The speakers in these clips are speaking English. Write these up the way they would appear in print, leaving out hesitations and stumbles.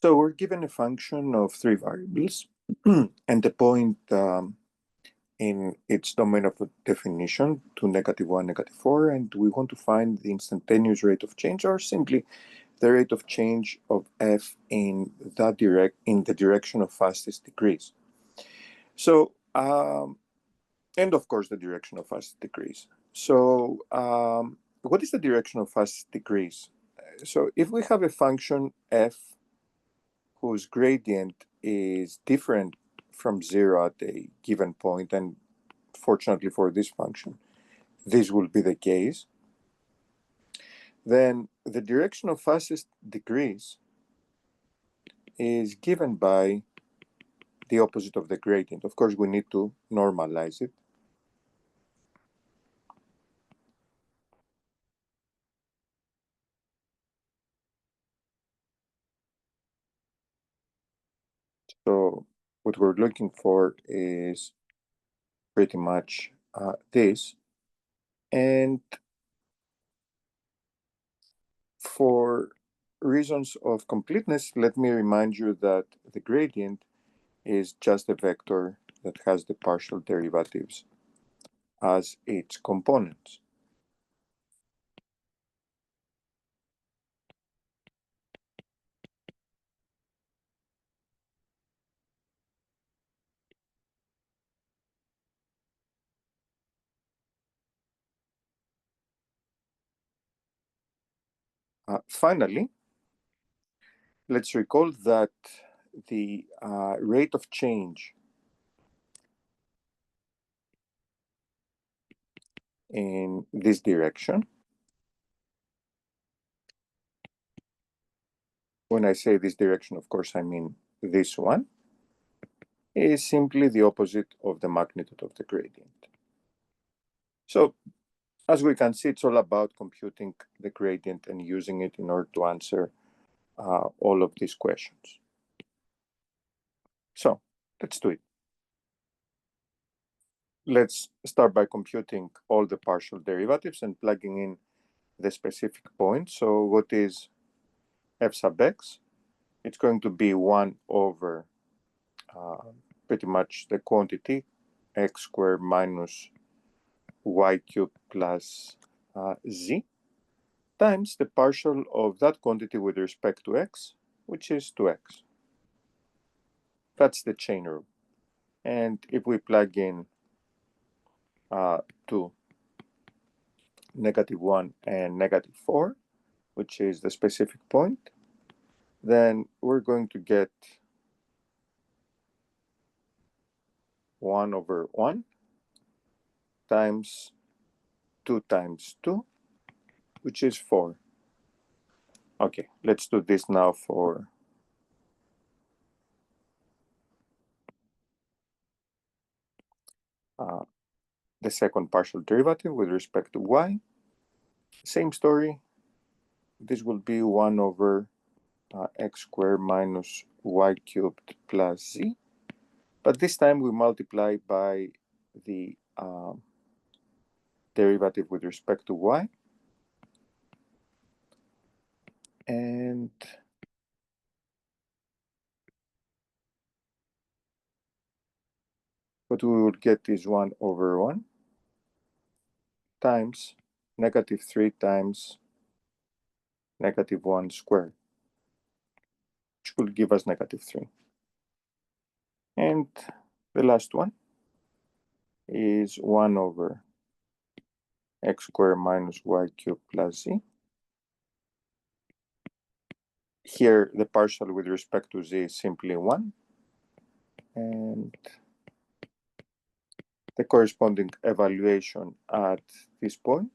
So we're given a function of three variables, and the point in its domain of definition to -1, -4, and we want to find the instantaneous rate of change, or simply the rate of change of f in the direction of fastest decrease. So, and of course, the direction of fastest decrease. So, what is the direction of fastest decrease? So, if we have a function f whose gradient is different from 0 at a given point, and fortunately for this function, this will be the case, then the direction of fastest decrease is given by the opposite of the gradient. Of course, we need to normalize it. So what we're looking for is pretty much this. And for reasons of completeness, let me remind you that the gradient is just a vector that has the partial derivatives as its components. Finally, let's recall that the rate of change in this direction, when I say this direction, of course, I mean this one, is simply the opposite of the magnitude of the gradient. So as we can see, it's all about computing the gradient and using it in order to answer all of these questions. So let's do it. Let's start by computing all the partial derivatives and plugging in the specific point. So what is f sub x? It's going to be 1 over pretty much the quantity x squared minus y cubed plus z times the partial of that quantity with respect to x, which is 2x. That's the chain rule. And if we plug in 2, -1 and -4, which is the specific point, then we're going to get 1 over 1 times 2 times 2, which is 4. Okay, let's do this now for the second partial derivative with respect to y. Same story. This will be 1 over x squared minus y cubed plus z. But this time we multiply by the derivative with respect to y. And what we will get is 1 over 1 times -3 times -1 squared, which will give us -3. And the last one is 1 over x squared minus y cubed plus z. Here, the partial with respect to z is simply 1. And the corresponding evaluation at this point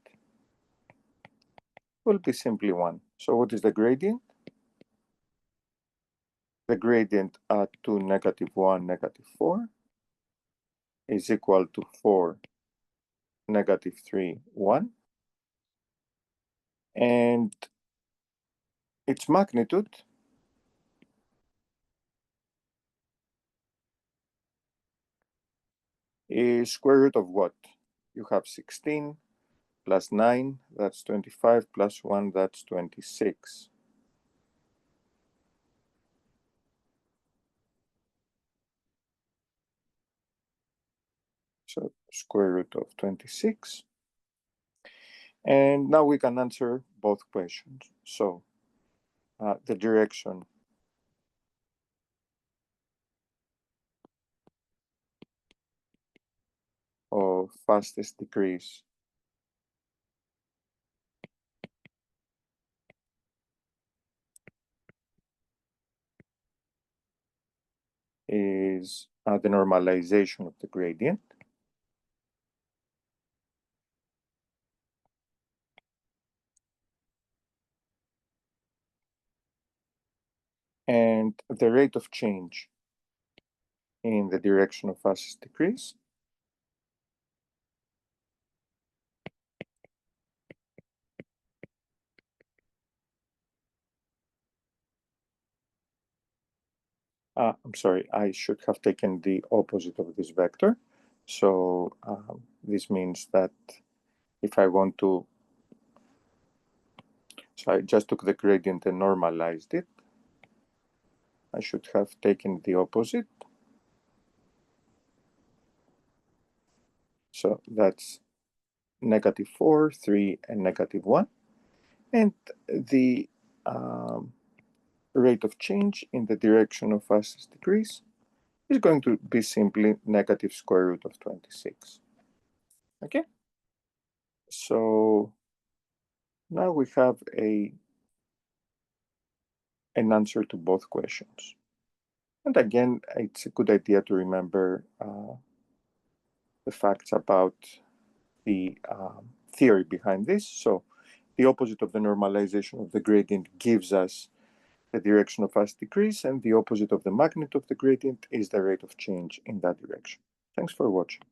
will be simply 1. So what is the gradient? The gradient at 2, -1, -4 is equal to 4, -3, 1. And its magnitude is square root of what? You have 16 plus 9, that's 25, plus 1, that's 26. square root of 26. And now we can answer both questions. So the direction of fastest decrease is the normalization of the gradient. And the rate of change in the direction of fastest decrease I'm sorry, I should have taken the opposite of this vector. So this means that if I want to, so I just took the gradient and normalized it. I should have taken the opposite. So that's -4, 3, and -1. And the rate of change in the direction of fastest decrease is going to be simply negative square root of 26. Okay? So now we have an answer to both questions. And again, it's a good idea to remember the facts about the theory behind this. So the opposite of the normalization of the gradient gives us the direction of fast decrease, and the opposite of the magnitude of the gradient is the rate of change in that direction. Thanks for watching.